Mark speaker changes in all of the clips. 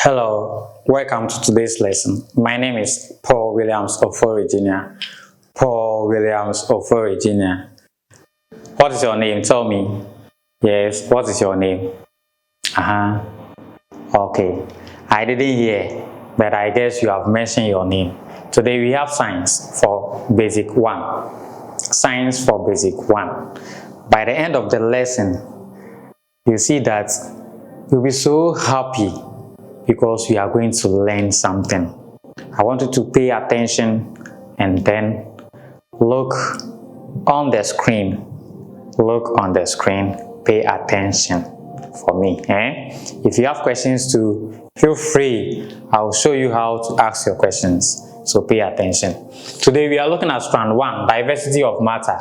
Speaker 1: Hello, welcome to today's lesson. My name is Paul Williams of Virginia. Paul Williams of Virginia. What is your name? Tell me. Yes, what is your name? Okay. I didn't hear, but I guess you have mentioned your name. Today we have science for basic 1. Science for basic 1. By the end of the lesson, you see that you'll be so happy because we are going to learn something. I want you to pay attention and then look on the screen. Look on the screen. Pay attention for me. If you have questions too, feel free. I'll show you how to ask your questions. So pay attention. Today we are looking at strand 1, diversity of matter.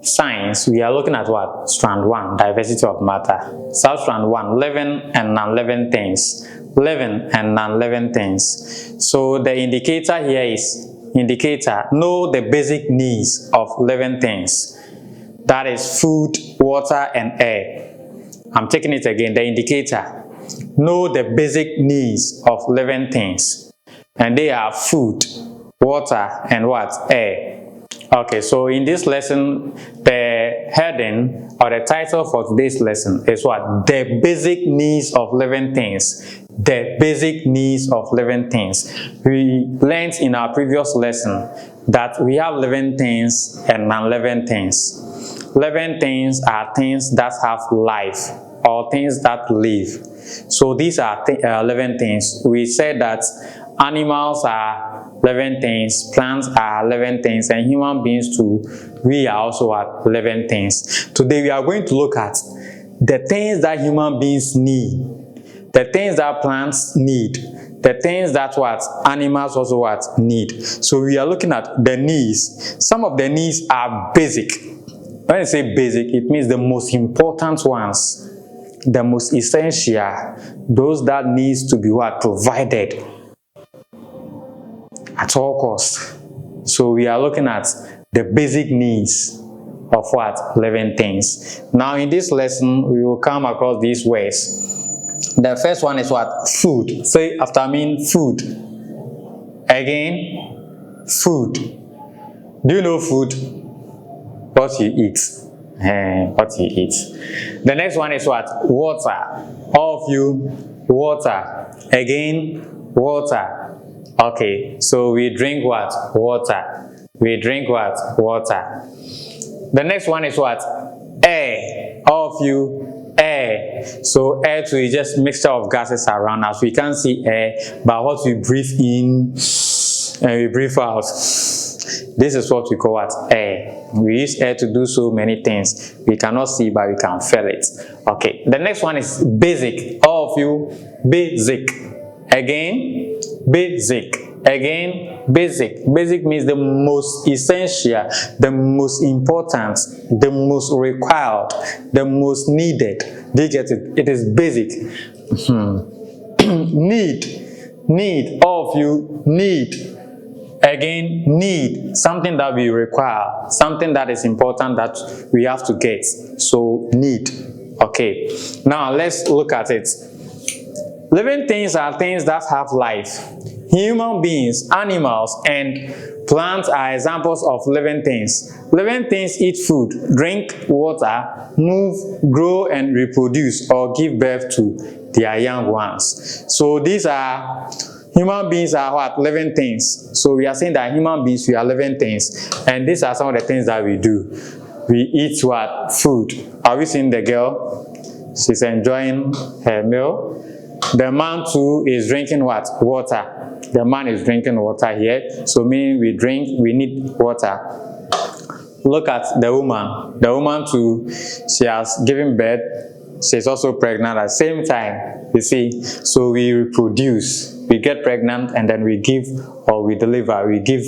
Speaker 1: Science, we are looking at what? Strand 1, diversity of matter. Substrand 1, living and non-living things. Living and non-living things. So the indicator here is indicator, know the basic needs of living things. That is food, water, and air. I'm taking it again. The indicator, know the basic needs of living things. And they are food, water, and what? Air. Okay, so in this lesson, the heading or the title for today's lesson is what? The basic needs of living things. The basic needs of living things. We learned in our previous lesson that we have living things and non-living things. Living things are things that have life or things that live. So these are living things. We said that animals are living things, plants are living things, and human beings too, we are also living things. Today we are going to look at the things that human beings need, the things that plants need, the things that animals also need. So we are looking at the needs. Some of the needs are basic. When I say basic, it means the most important ones, the most essential, those that needs to be provided at all costs. So we are looking at the basic needs of living things. Now in this lesson, we will come across these words. The first one is food. Say after me, food. Again, food. Do you know food? What you eat. What you eat. The next one is water. All of you, water. Again, water. Okay, so we drink water. We drink water. The next one is air. All of you, air. So air too is just mixture of gases around us. We can't see air, but what we breathe in and we breathe out. This is what we call air. We use air to do so many things. We cannot see, but we can feel it. Okay, the next one is basic. All of you, basic. Again, basic. Again, basic. Basic means the most essential, the most important, the most required, the most needed. Do you get it? It is basic. Need. All of you, need. Again, need. Something that we require, something that is important that we have to get. So, need. Okay. Now, let's look at it. Living things are things that have life. Human beings, animals, and plants are examples of living things. Living things eat food, drink water, move, grow, and reproduce or give birth to their young ones. So these are, human beings are living things. So we are saying that human beings, we are living things. And these are some of the things that we do. We eat food. Are we seeing the girl? She's enjoying her meal. The man too is drinking water. The man is drinking water here. So meaning we need water. Look at the woman. The woman too, she has given birth. She's also pregnant at the same time. You see, so we reproduce. We get pregnant and then we give or we deliver. We give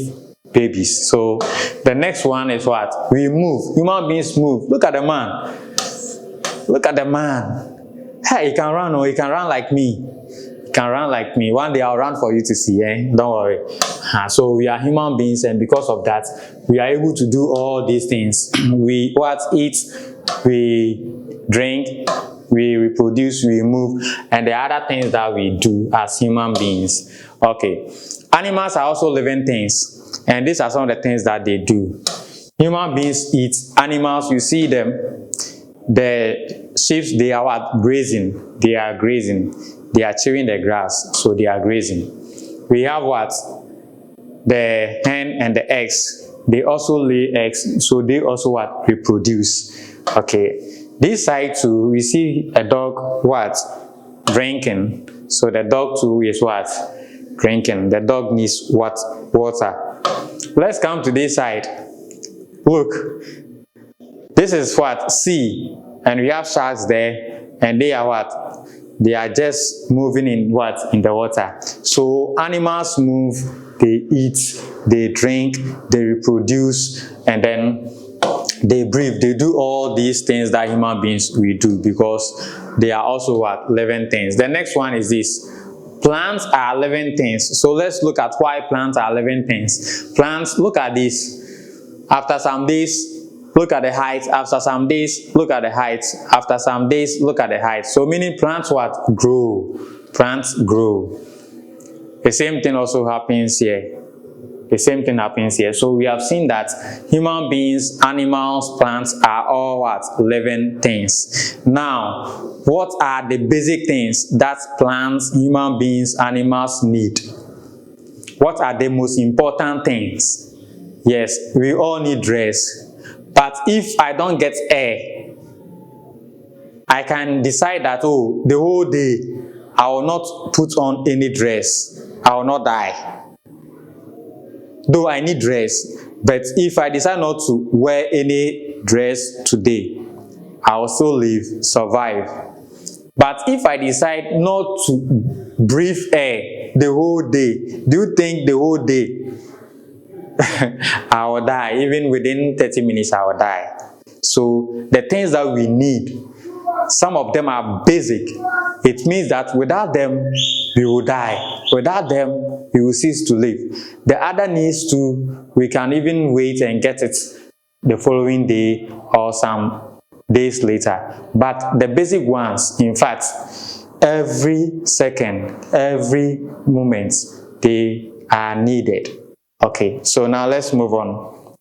Speaker 1: babies. So the next one is we move. Human beings move. Look at the man. Look at the man. Hey, he can run, or he can run like me. He can run like me. One day I'll run for you to see, Don't worry. So we are human beings, and because of that, we are able to do all these things. We eat, we drink, we reproduce, we move, and the other things that we do as human beings. Okay, animals are also living things, and these are some of the things that they do. Human beings eat animals, you see them. The sheep, they are what? Grazing. They are grazing. They are chewing the grass, so they are grazing. We have what? The hen and the eggs. They also lay eggs, so they also what? Reproduce. Okay. This side too, we see a dog what? Drinking. So the dog too is what? Drinking. The dog needs what? Water. Let's come to this side. Look. This is what? Sea. And we have sharks there, and they are what? They are just moving in what? In the water. So animals move, they eat, they drink, they reproduce, and then they breathe. They do all these things that human beings will do, because they are also what? Living things. The next one is this. Plants are living things. So let's look at why plants are living things. Plants, look at this. After some days, look at the height. After some days, look at the height. After some days, look at the height. So meaning plants what? Grow. Plants grow. The same thing also happens here. The same thing happens here. So we have seen that human beings, animals, plants are all what? Living things. Now, what are the basic things that plants, human beings, animals need? What are the most important things? Yes, we all need rest. But if I don't get air, I can decide that, oh, the whole day I will not put on any dress. I will not die. Though I need rest, but if I decide not to wear any dress today, I will still live, survive. But if I decide not to breathe air the whole day, do you think the whole day I will die? Even within 30 minutes I will die. So the things that we need, some of them are basic. It means that without them, we will die. Without them, we will cease to live. The other needs to, we can even wait and get it the following day or some days later. But the basic ones, in fact, every second, every moment, they are needed. Okay, so now let's move on.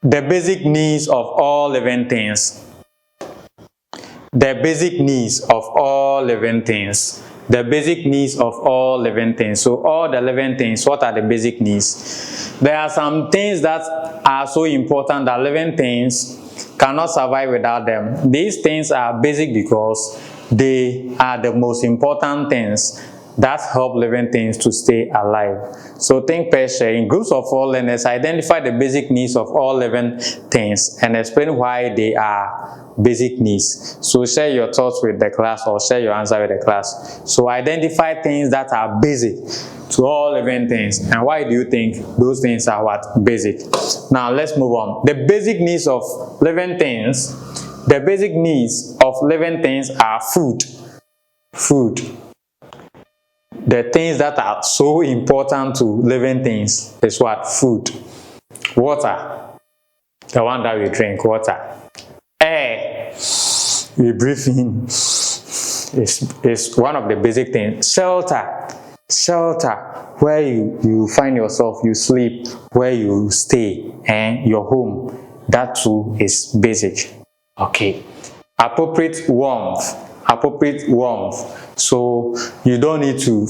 Speaker 1: The basic needs of all living things. The basic needs of all living things. The basic needs of all living things. So all the living things, what are the basic needs? There are some things that are so important that living things cannot survive without them. These things are basic because they are the most important things that help living things to stay alive. So think per share. In groups of 4 learners, identify the basic needs of all living things and explain why they are basic needs. So share your thoughts with the class or share your answer with the class. So identify things that are basic to all living things. And why do you think those things are what? Basic. Now let's move on. The basic needs of living things. The basic needs of living things are food. Food. The things that are so important to living things is what? Food. Water. The one that we drink, water. Air. We breathe in. Is one of the basic things. Shelter. Shelter. Where you find yourself, you sleep, where you stay, and your home. That too is basic. Okay. Appropriate warmth. Appropriate warmth. So you don't need to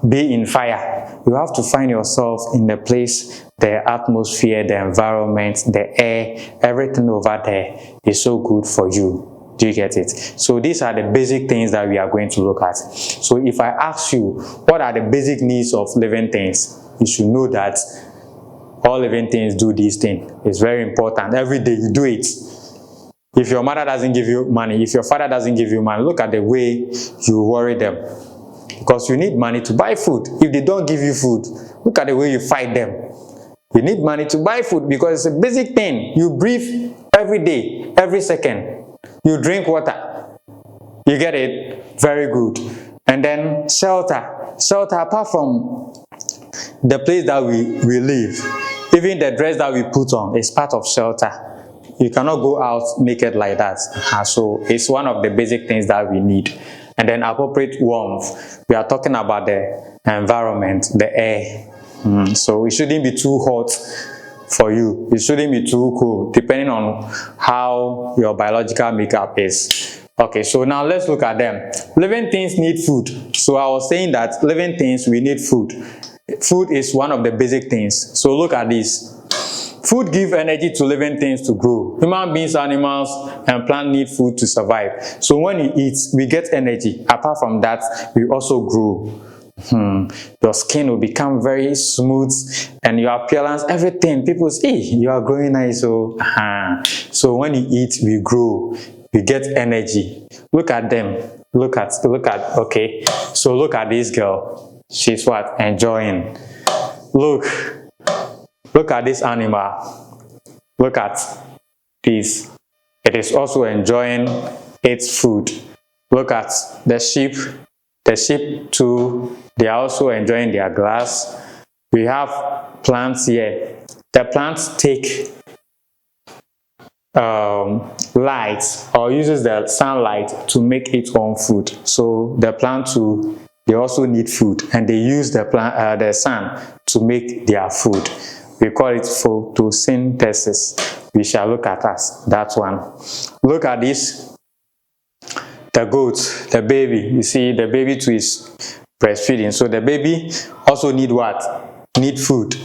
Speaker 1: be in fire. You have to find yourself in the place, the atmosphere, the environment, the air, everything over there is so good for you. Do you get it? So these are the basic things that we are going to look at. So if I ask you, what are the basic needs of living things? You should know that all living things do these things. It's very important. Every day you do it. If your mother doesn't give you money, if your father doesn't give you money, look at the way you worry them. Because you need money to buy food. If they don't give you food, look at the way you fight them. You need money to buy food because it's a basic thing. You breathe every day, every second. You drink water. You get it? Very good. And then shelter. Shelter, apart from the place that we live, even the dress that we put on is part of shelter. you cannot go out naked like that. So it's one of the basic things that we need. And then appropriate warmth, we are talking about the environment, the air. So it shouldn't be too hot for you, it shouldn't be too cool, depending on how your biological makeup is. Okay, so now let's look at them. Living things need food. So I was saying that living things, we need food. Food is one of the basic things. So look at this. Food gives energy to living things to grow. Human beings, animals, and plants need food to survive. So when you eat, we get energy. Apart from that, we also grow. Your skin will become very smooth, and your appearance, everything, people say, hey, you are growing nice. So when you eat, we grow, we get energy. Look at them. Look at, okay. So look at this girl. She's what? Enjoying. Look at this animal. Look at this. It is also enjoying its food. Look at the sheep. The sheep too, they are also enjoying their grass. We have plants here. The plants take light or uses the sunlight to make its own food. So the plant too, they also need food, and they use the sun to make their food. We call it photosynthesis. We shall look at that one. Look at this. The goat, the baby, you see the baby too is breastfeeding, so the baby also need what? Need food.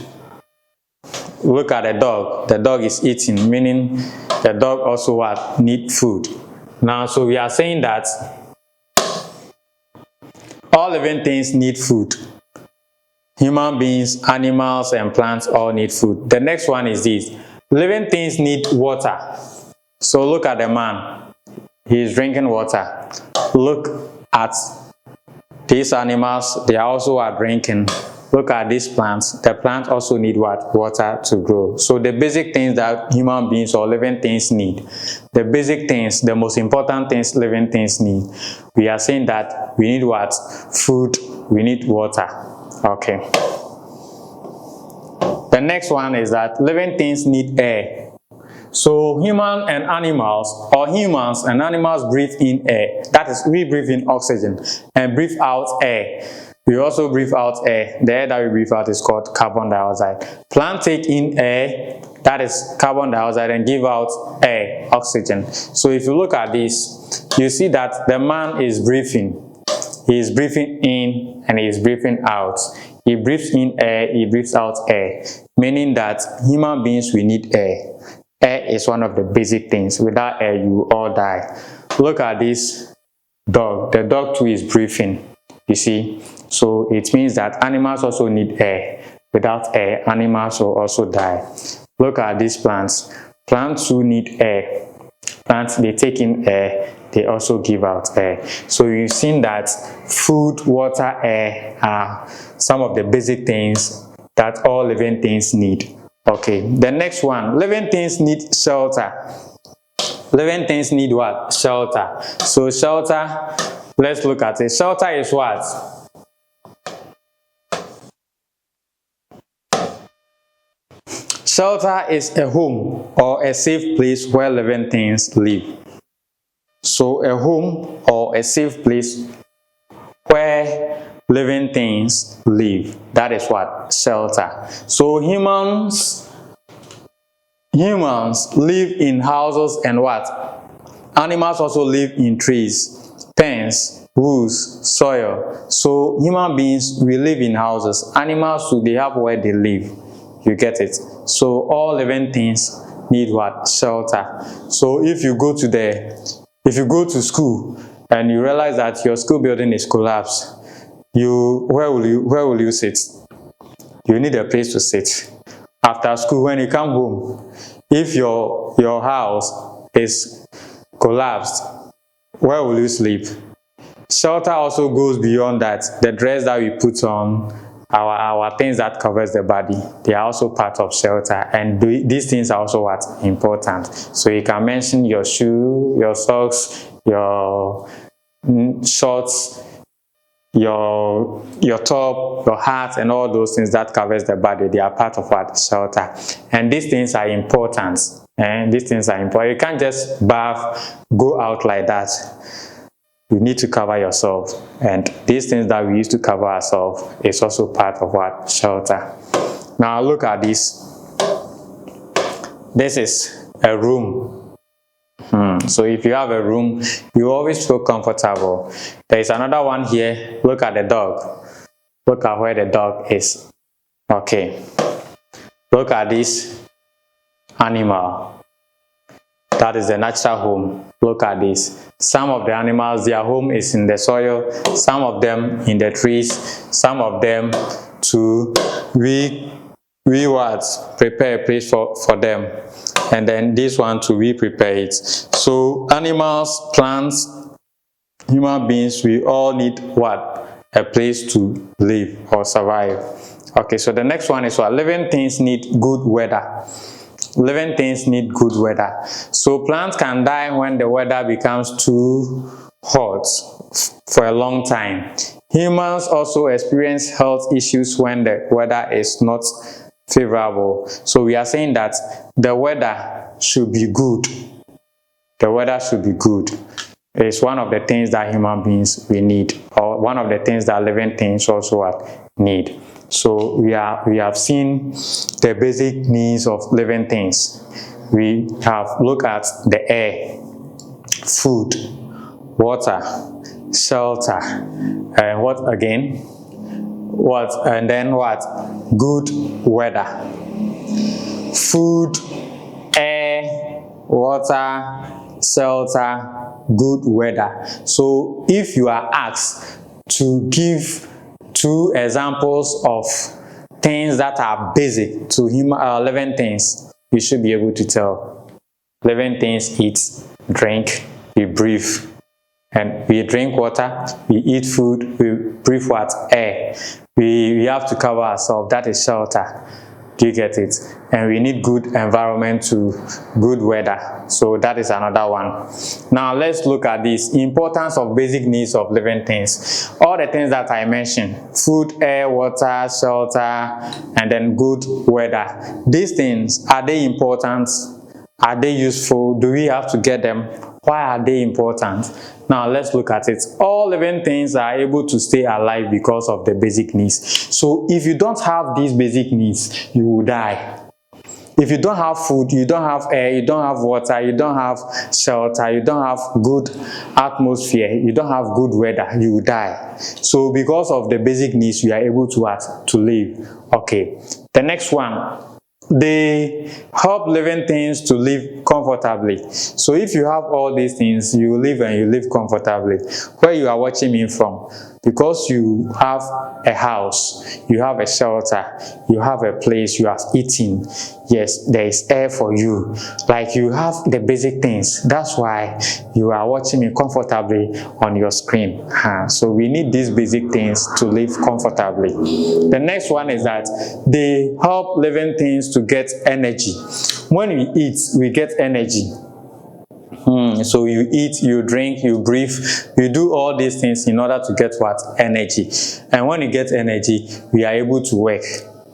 Speaker 1: Look at the dog is eating, meaning the dog also what? Need food. Now, so we are saying that all living things need food. Human beings, animals, and plants all need food. The next one is this. Living things need water. So look at the man. He is drinking water. Look at these animals, they also are drinking. Look at these plants. The plants also need what? Water to grow. So the basic things that human beings or living things need, the basic things, the most important things living things need, we are saying that we need what? Food, we need water. Okay. The next one is that living things need air. So humans and animals breathe in air. That is, we breathe in oxygen and breathe out air. We also breathe out air. The air that we breathe out is called carbon dioxide. Plants take in air, that is carbon dioxide, and give out air, oxygen. So if you look at this, you see that the man is breathing. He is breathing in and he is breathing out. He breathes in air, he breathes out air. Meaning that human beings, we need air. Air is one of the basic things. Without air, you will all die. Look at this dog. The dog too is breathing. You see? So it means that animals also need air. Without air, animals will also die. Look at these plants. Plants too need air. Plants, they take in air, they also give out air. So you've seen that food, water, air are some of the basic things that all living things need. Okay, the next one, living things need shelter. Living things need what? Shelter. So shelter, let's look at it. Shelter is what? Shelter is a home or a safe place where living things live. So a home or a safe place where living things live. That is what? Shelter. So humans live in houses and what? Animals also live in trees, pens, woods, soil. So human beings, we live in houses. Animals too, they have where they live. You get it? So all living things need what? Shelter. So if you go to school and you realize that your school building is collapsed, where will you sit? You need a place to sit. After school, when you come home, if your house is collapsed, where will you sleep? Shelter also goes beyond that. The dress that we put on, our things that covers the body, they are also part of shelter, and these things are also what? Important. So you can mention your shoe, your socks, your shorts, your top, your hat, and all those things that covers the body. They are part of what? Shelter. And these things are important. And these things are important. You can't just bath, go out like that. You need to cover yourself, and these things that we use to cover ourselves is also part of what? Shelter. Now look at this. This is a room. So if you have a room, you always feel comfortable. There is another one here. Look at the dog. Look at where the dog is. Okay. Look at this animal. That is the natural home. Look at this. Some of the animals, their home is in the soil, some of them in the trees, some of them to we prepare a place for them, and then this one to we prepare it. So animals, plants, human beings, we all need what? A place to live or survive. Okay, so the next one is what? Living things need good weather. Living things need good weather. So plants can die when the weather becomes too hot for a long time. Humans also experience health issues when the weather is not favorable. So we are saying that the weather should be good. The weather should be good. It's one of the things that human beings we need, or one of the things that living things also need. So we have seen the basic needs of living things. We have looked at the air, food, water, shelter, and what again? What and then what? Good weather. Food, air, water, shelter, good weather. So if you are asked to give 2 examples of things that are basic to human living things, you should be able to tell. Living things eat, drink, we breathe, and we drink water, we eat food, we breathe what? Air. We have to cover ourselves. That is shelter. Do you get it? And we need good environment to good weather. So that is another one. Now let's look at this. Importance of basic needs of living things. All the things that I mentioned. Food, air, water, shelter, and then good weather. These things, are they important? Are they useful? Do we have to get them? Why are they important? Now let's look at it. All living things are able to stay alive because of the basic needs. So if you don't have these basic needs, you will die. If you don't have food, you don't have air, you don't have water, you don't have shelter, you don't have good atmosphere, you don't have good weather, you will die. So because of the basic needs, you are able to live. Okay. The next one. They help living things to live comfortably. So if you have all these things, you live and you live comfortably. Where you are watching me from, because you have a house, you have a shelter, you have a place, you have eating, yes, there is air for you, like you have the basic things. That's why you are watching me comfortably on your screen. So we need these basic things to live comfortably. The next one is that they help living things to get energy. When we eat, we get energy. So you eat, you drink, you breathe, you do all these things in order to get what? Energy. And when you get energy, we are able to work.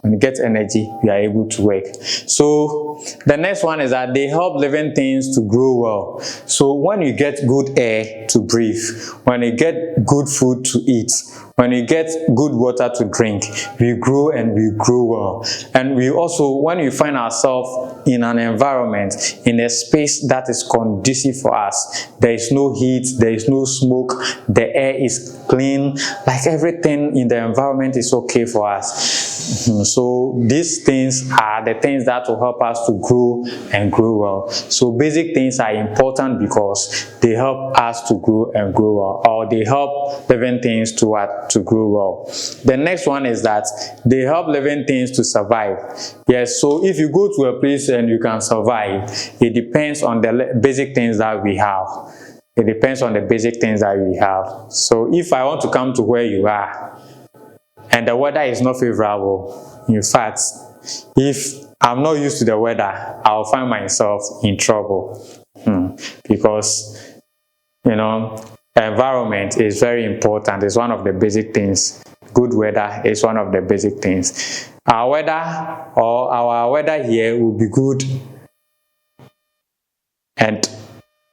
Speaker 1: When you get energy, we are able to work. So the next one is that they help living things to grow well. So when you get good air to breathe, when you get good food to eat, when you get good water to drink, we grow and we grow well. And we also, when we find ourselves in an environment, in a space that is conducive for us, there is no heat, there is no smoke, the air is clean, like everything in the environment is okay for us. So these things are the things that will help us to grow and grow well. So basic things are important because they help us to grow and grow well, or they help living things to grow well. The next one is that they help living things to survive. Yes, so if you go to a place and you can survive, it depends on the basic things that we have. It depends on the basic things that we have. So if I want to come to where you are, and the weather is not favorable, in fact, if I'm not used to the weather, I'll find myself in trouble. Because, environment is very important. It's one of the basic things. Good weather is one of the basic things. Our weather here will be good And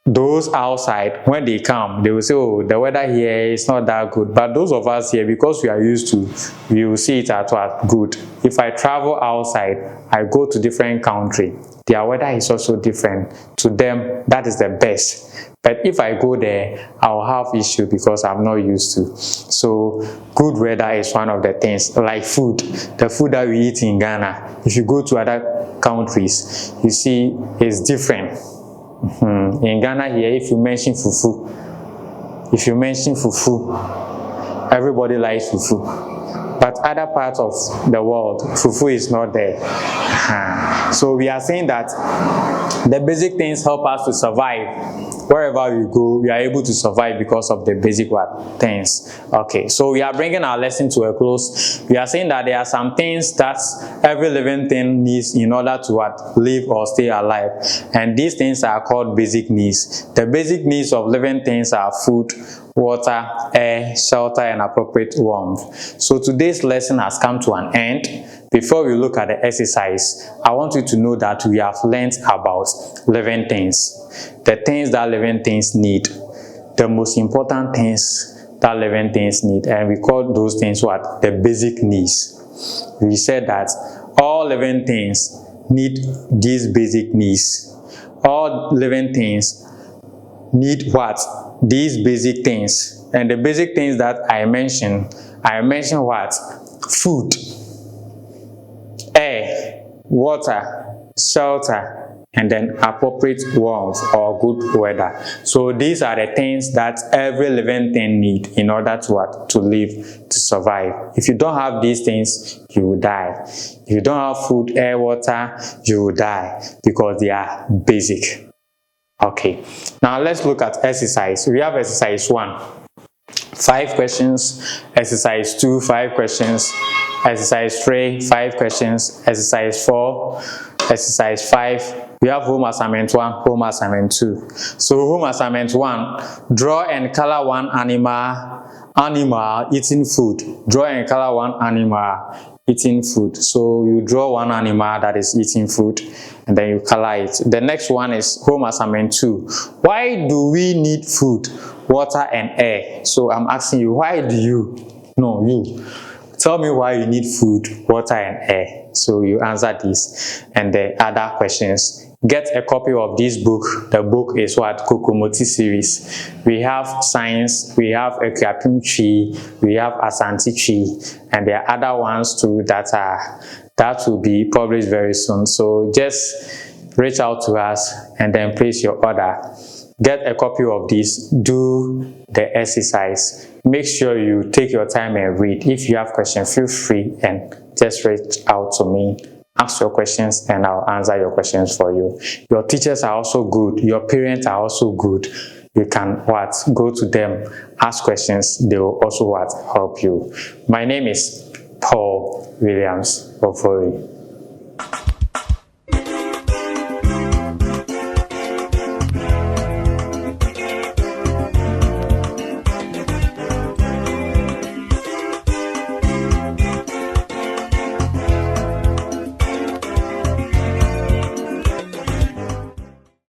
Speaker 1: those outside, when they come, they will say, oh, the weather here is not that good. But those of us here, because we are used to, we will see it as what good. If I travel outside, I go to different country, their weather is also different. To them, that is the best. But if I go there, I'll have issue because I'm not used to. So good weather is one of the things. Like food, the food that we eat in Ghana, if you go to other countries, you see it's different. In Ghana here, if you mention fufu, everybody likes fufu. But other parts of the world, fufu is not there. So we are saying that the basic things help us to survive. Wherever we go, we are able to survive because of the basic things. Okay, so we are bringing our lesson to a close. We are saying that there are some things that every living thing needs in order to live or stay alive. And these things are called basic needs. The basic needs of living things are food, water, air, shelter, and appropriate warmth. So today's lesson has come to an end. Before we look at the exercise, I want you to know that we have learned about living things. The things that living things need. The most important things that living things need. And we call those things what? The basic needs. We said that all living things need these basic needs. All living things need what? These basic things. And the basic things that I mentioned what? Food, air, water, shelter, and then appropriate warmth or good weather. So these are the things that every living thing needs in order to live, to survive. If you don't have these things, you will die. If you don't have food, air, water, you will die because they are basic. Okay, now let's look at exercise. We have exercise 1, 5 questions, exercise 2, 5 questions, exercise 3, 5 questions, exercise 4, exercise 5. We have home assignment 1, home assignment 2. So home assignment 1, draw and color one animal eating food. Draw and color one animal eating food. So you draw one animal that is eating food and then you color it. The next one is home assignment 2. Why do we need food, water, and air? So I'm asking you, you tell me why you need food, water, and air. So you answer this and the other questions. Get a copy of this book. The book is what? Kokomoti series. We have science, we have Ekuapim tree, we have Asante tree, and there are other ones too that will be published very soon. So just reach out to us and then place your order. Get a copy of this, do the exercise. Make sure you take your time and read. If you have questions, feel free and just reach out to me. Ask your questions and I'll answer your questions for you. Your teachers are also good. Your parents are also good. You can go to them, ask questions. They will also help you. My name is Paul Williams Ofori.